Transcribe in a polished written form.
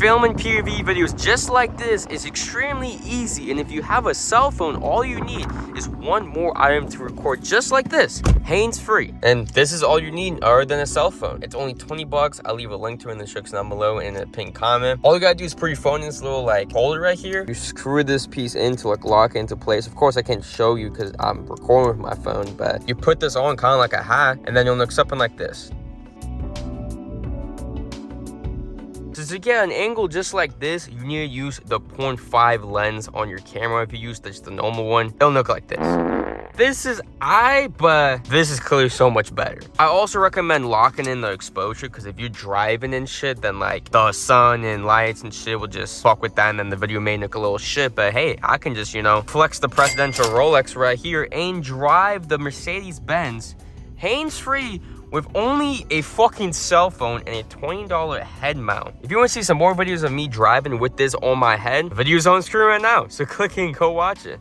Filming POV videos just like this is extremely easy, and if you have a cell phone, all you need is one more item to record just like this, hands-free. And this is all you need other than a cell phone. It's only 20 bucks. I'll leave a link to it in the description down below in a pinned comment. All you gotta do is put your phone in this little like holder right here. You screw this piece in to like lock it into place. Of course I can't show you because I'm recording with my phone, but you put this on kind of like a hat, and then you'll look something like this. So to get an angle just like this, you need to use the 0.5 lens on your camera. If you use just the normal one, it'll look like this. This is but this is clearly so much better. I also recommend locking in the exposure, because if you're driving and shit, then like the sun and lights and shit will just fuck with that, and then the video may look a little shit. But hey, I can just, you know, flex the presidential Rolex right here and drive the Mercedes-Benz hands-free with only a fucking cell phone and a $20 head mount. If you want to see some more videos of me driving with this on my head, the video's on screen right now, so click and go watch it.